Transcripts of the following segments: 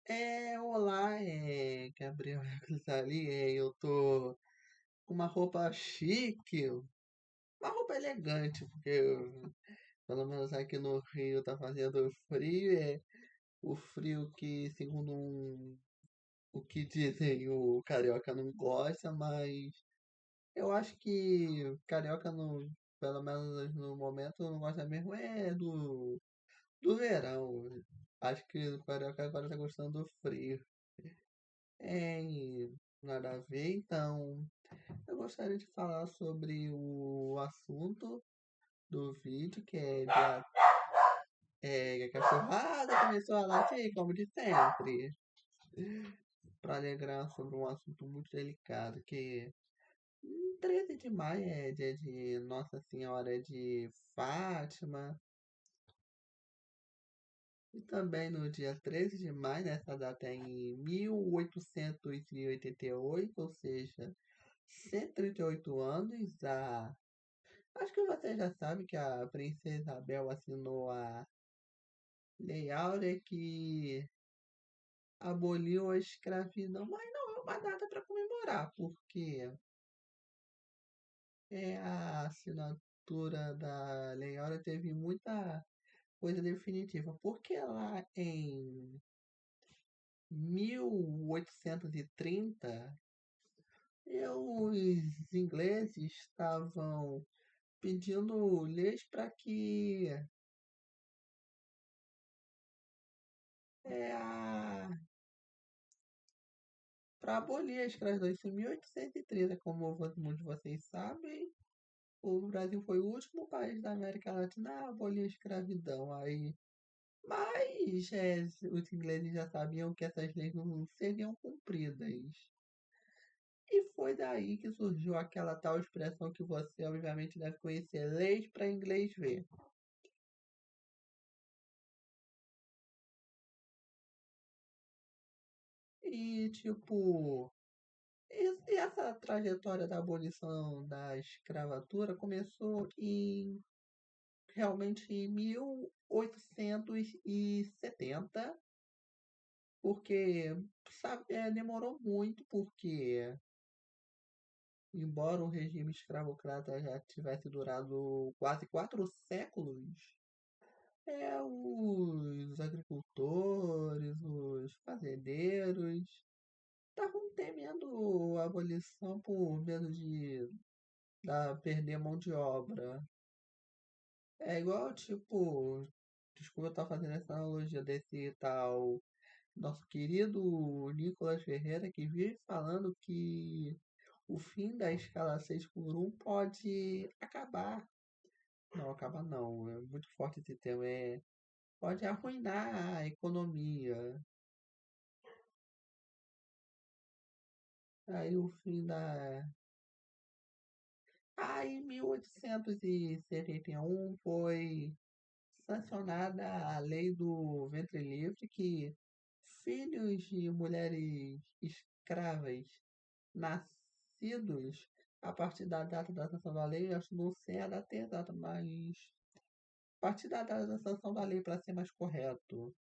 Olá, Gabriel ali, eu tô com uma roupa chique, uma roupa elegante, porque pelo menos aqui no Rio tá fazendo frio, o frio que, segundo o que dizem, o carioca não gosta, mas eu acho que o carioca não, pelo menos no momento, não gosta mesmo, do verão. Acho que o carioca agora tá gostando do frio. E nada a ver, então eu gostaria de falar sobre o assunto do vídeo, que a cachorrada começou a latir, como de sempre, para alegrar sobre um assunto muito delicado, que 13 de maio é dia de Nossa Senhora de Fátima, e também no dia 13 de maio, nessa data é em 1888, ou seja, 138 anos, acho que você já sabe que a Princesa Isabel assinou a Lei Áurea que aboliu a escravidão, mas não é uma data para comemorar, porque a assinatura da Lei Áurea teve muita coisa definitiva, porque lá em 1830 os ingleses estavam pedindo leis para que é, a para abolir a escravidão. Isso em 1830, como muitos de vocês sabem, o Brasil foi o último país da América Latina a abolir a escravidão. Mas os ingleses já sabiam que essas leis não seriam cumpridas. E foi daí que surgiu aquela tal expressão que você obviamente deve conhecer, leis para inglês ver. E tipo, e essa trajetória da abolição da escravatura começou realmente em 1870, porque sabe, demorou muito, porque embora o regime escravocrata já tivesse durado quase 4 séculos, os agricultores, os fazendeiros estavam temendo a abolição por medo de perder mão de obra. É igual, tipo, desculpa eu estar fazendo essa analogia desse tal nosso querido Nicolas Ferreira, que vive falando que o fim da escala 6x1 pode acabar. Não, acabar não, é muito forte esse termo, pode arruinar a economia. Aí o fim da. Aí em 1871 foi sancionada a lei do ventre livre, que filhos de mulheres escravas nascidos a partir da data da sanção da lei, eu acho que não sei a data exata, mas a partir da data da sanção da lei, para ser mais correto,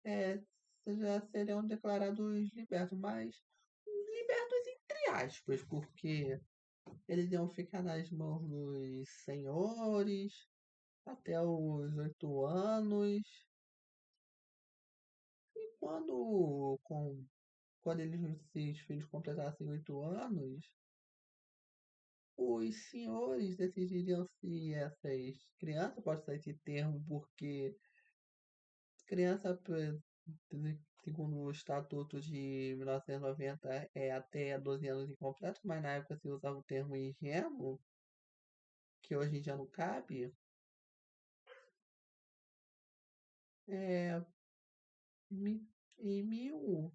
é, já seriam declarados libertos, mas libertos entre aspas, porque eles iam ficar nas mãos dos senhores até os 8 anos. E quando esses filhos completassem 8 anos, os senhores decidiriam se essas crianças, pode ser esse termo, porque criança, segundo o Estatuto de 1990, é até 12 anos incompletos, mas na época se usava o termo ingênuo, que hoje em dia não cabe. É, em mil.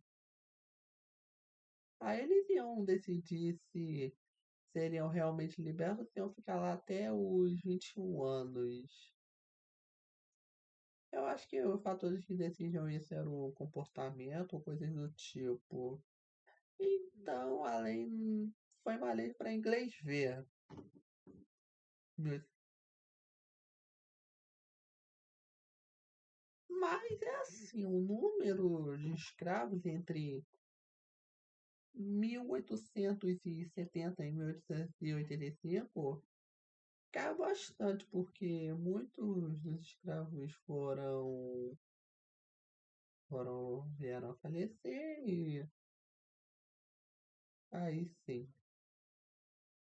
Aí eles iam decidir se seriam realmente libertos ou se iam ficar lá até os 21 anos. Eu acho que os fatores que decidiam isso eram o comportamento ou coisas do tipo. Então, foi uma lei para inglês ver. Mas é assim, o número de escravos entre 1870 e 1885 caiu bastante, porque muitos dos escravos vieram a falecer, e aí sim,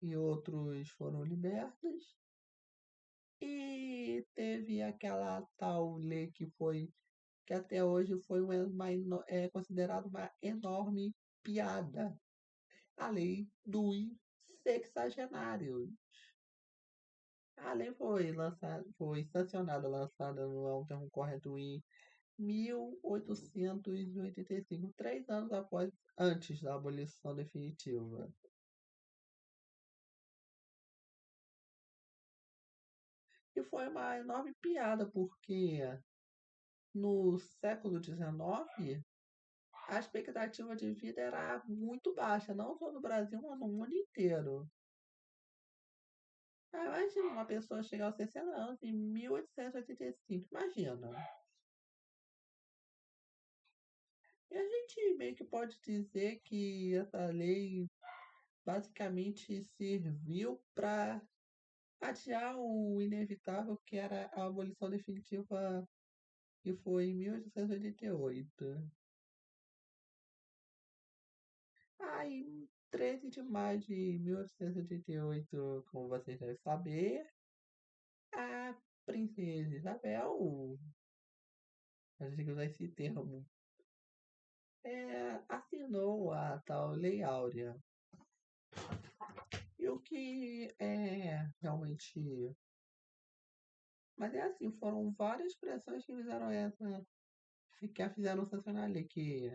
e outros foram libertos. E teve aquela tal lei que até hoje foi é considerada uma enorme piada, a lei dos sexagenários. A lei foi sancionada, lançada no é um termo correto em 1885, 3 anos antes da abolição definitiva. E foi uma enorme piada, porque no século XIX a expectativa de vida era muito baixa, não só no Brasil, mas no mundo inteiro. Ah, imagina uma pessoa chegar aos 60 anos em 1885, imagina. E a gente meio que pode dizer que essa lei basicamente serviu para adiar o inevitável, que era a abolição definitiva, que foi em 1888. Aí, em 13 de maio de 1888, como vocês devem saber, a princesa Isabel, a gente usar esse termo, assinou a tal Lei Áurea. E o que é realmente. Mas é assim, foram várias pressões que fizeram que a fizeram sancionar a lei, que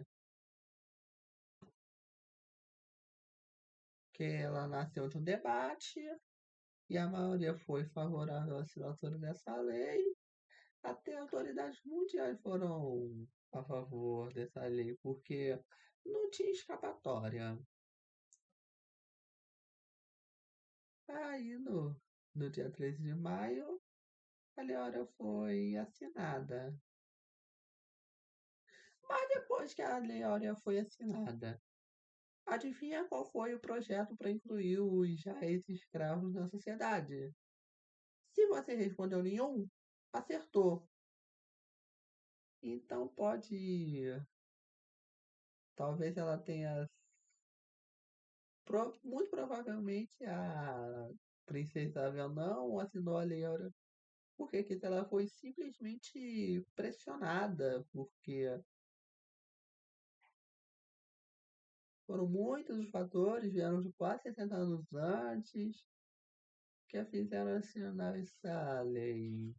ela nasceu de um debate, e a maioria foi favorável à assinatura dessa lei. Até autoridades mundiais foram a favor dessa lei, porque não tinha escapatória. Aí, no dia 13 de maio, a Lei Áurea foi assinada. Mas depois que a Lei Áurea foi assinada, adivinha qual foi o projeto para incluir os já escravos na sociedade? Se você respondeu nenhum, acertou. Então pode. Talvez ela tenha. Muito provavelmente a Princesa Isabel não assinou a Lei Áurea, porque que ela foi simplesmente pressionada, porque foram muitos os fatores, vieram de quase 60 anos antes, que a fizeram assinar essa lei.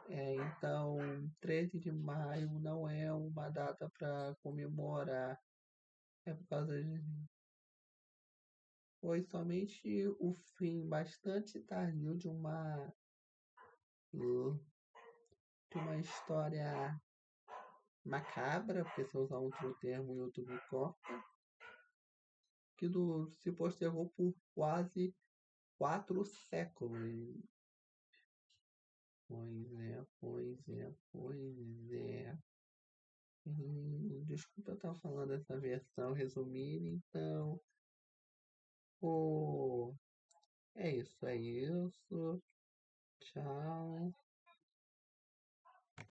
Então, 13 de maio não é uma data para comemorar. É por causa de. Foi somente o fim bastante tardio de uma história macabra, porque se eu usar outro termo, o YouTube corta, que se postergou por quase 4 séculos. Pois é. Desculpa eu estar falando essa versão resumida, então. O... É isso. Tchau.